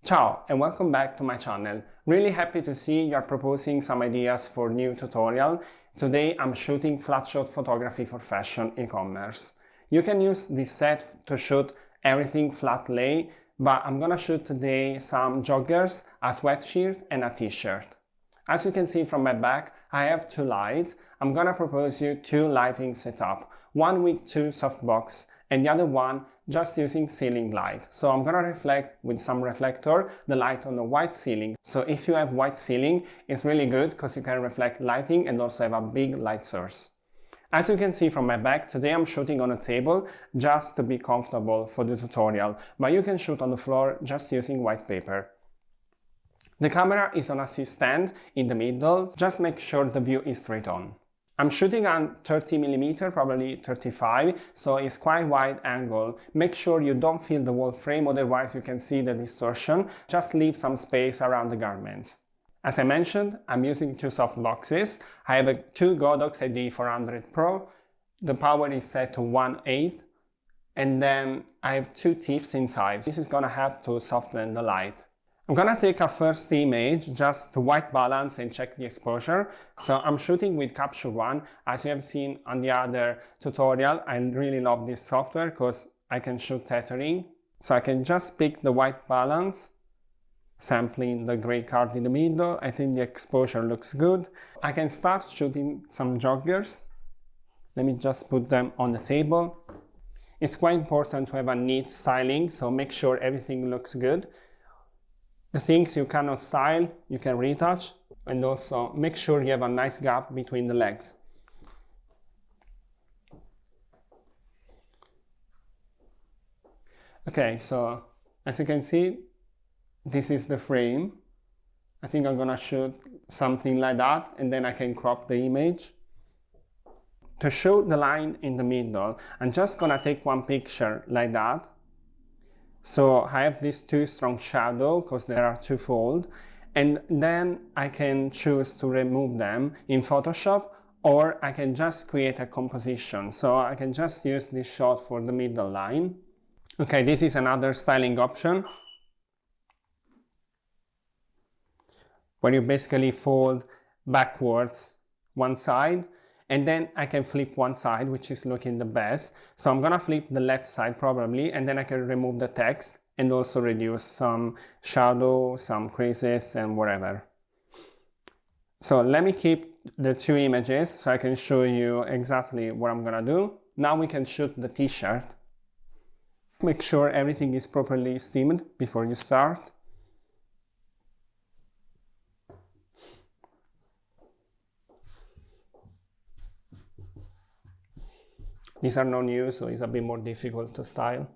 Ciao and welcome back to my channel. Really happy to see you are proposing some ideas for new tutorial. Today I'm shooting flat shot photography for fashion e-commerce. You can use this set to shoot everything flat lay, but I'm gonna shoot today some joggers, a sweatshirt and a t-shirt. As you can see from my back, I have two lights. I'm gonna propose you two lighting setup, one with two softbox and the other one just using ceiling light. So I'm gonna reflect with some reflector the light on the white ceiling. So if you have white ceiling, it's really good because you can reflect lighting and also have a big light source. As you can see from my back, today I'm shooting on a table just to be comfortable for the tutorial, but you can shoot on the floor just using white paper. The camera is on a C-stand in the middle, just make sure the view is straight on. I'm shooting on 30mm, probably 35, so it's quite wide angle. Make sure you don't fill the whole frame, otherwise you can see the distortion. Just leave some space around the garment. As I mentioned, I'm using two soft boxes. I have a two Godox ID400 Pro. The power is set to 1/8, and then I have two tips inside. This is gonna help to soften the light. I'm gonna take a first image just to white balance and check the exposure. So I'm shooting with Capture One. As you have seen on the other tutorial, I really love this software because I can shoot tethering. So I can just pick the white balance, sampling the gray card in the middle. I think the exposure looks good. I can start shooting some joggers. Let me just put them on the table. It's quite important to have a neat styling, so make sure everything looks good. The things you cannot style, you can retouch, and also make sure you have a nice gap between the legs. Okay, so as you can see, this is the frame. I think I'm gonna shoot something like that, and then I can crop the image. To show the line in the middle, I'm just gonna take one picture like that. So I have these two strong shadows because they are twofold, and then I can choose to remove them in Photoshop, or I can just create a composition. So I can just use this shot for the middle line. Okay, this is another styling option where you basically fold backwards one side, and then I can flip one side, which is looking the best. So I'm gonna flip the left side probably, and then I can remove the text and also reduce some shadow, some creases and whatever. So let me keep the two images so I can show you exactly what I'm gonna do. Now we can shoot the t-shirt. Make sure everything is properly steamed before you start. These are not new, so it's a bit more difficult to style.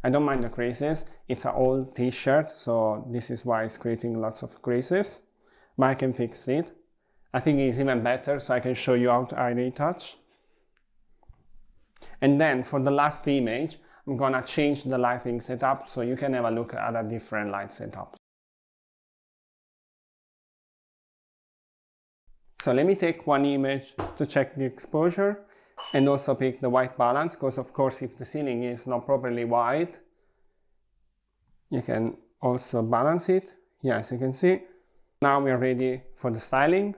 I don't mind the creases. It's an old t-shirt, so this is why it's creating lots of creases, but I can fix it. I think it's even better, so I can show you how I retouch. And then for the last image, I'm gonna change the lighting setup so you can have a look at a different light setup. So let me take one image to check the exposure and also pick the white balance, because of course if the ceiling is not properly white, you can also balance it. Yes, you can see. Now we are ready for the styling.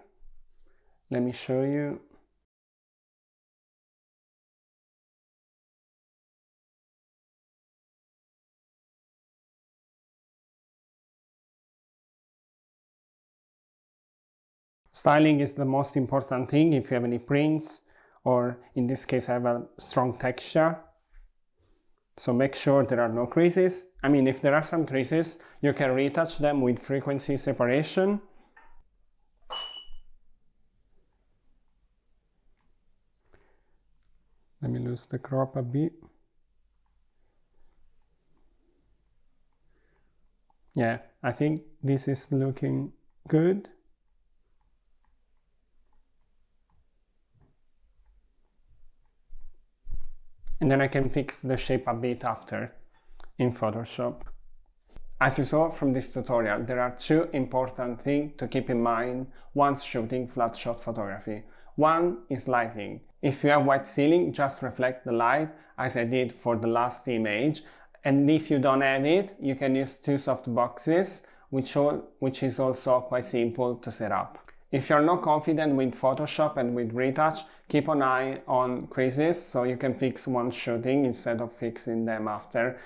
Let me show you. Styling is the most important thing if you have any prints, or in this case I have a strong texture. So make sure there are no creases. I mean, if there are some creases, you can retouch them with frequency separation. Let me lose the crop a bit. Yeah, I think this is looking good. And then I can fix the shape a bit after in Photoshop. As you saw from this tutorial, there are two important things to keep in mind once shooting flat shot photography. One is lighting. If you have white ceiling, just reflect the light as I did for the last image. And if you don't have it, you can use two soft boxes, which is also quite simple to set up. If you're not confident with Photoshop and with retouch, keep an eye on creases so you can fix one shooting instead of fixing them after,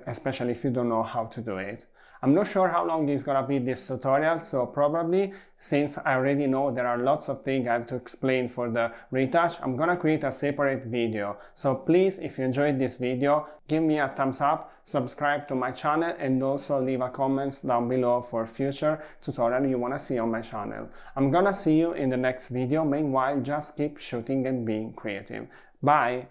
especially if you don't know how to do it. I'm not sure how long is gonna be this tutorial, so probably, since I already know there are lots of things I have to explain for the retouch, I'm gonna create a separate video. So please, if you enjoyed this video, give me a thumbs up, subscribe to my channel, and also leave a comment down below for future tutorial you wanna see on my channel. I'm gonna see you in the next video. Meanwhile, just keep shooting and being creative. Bye!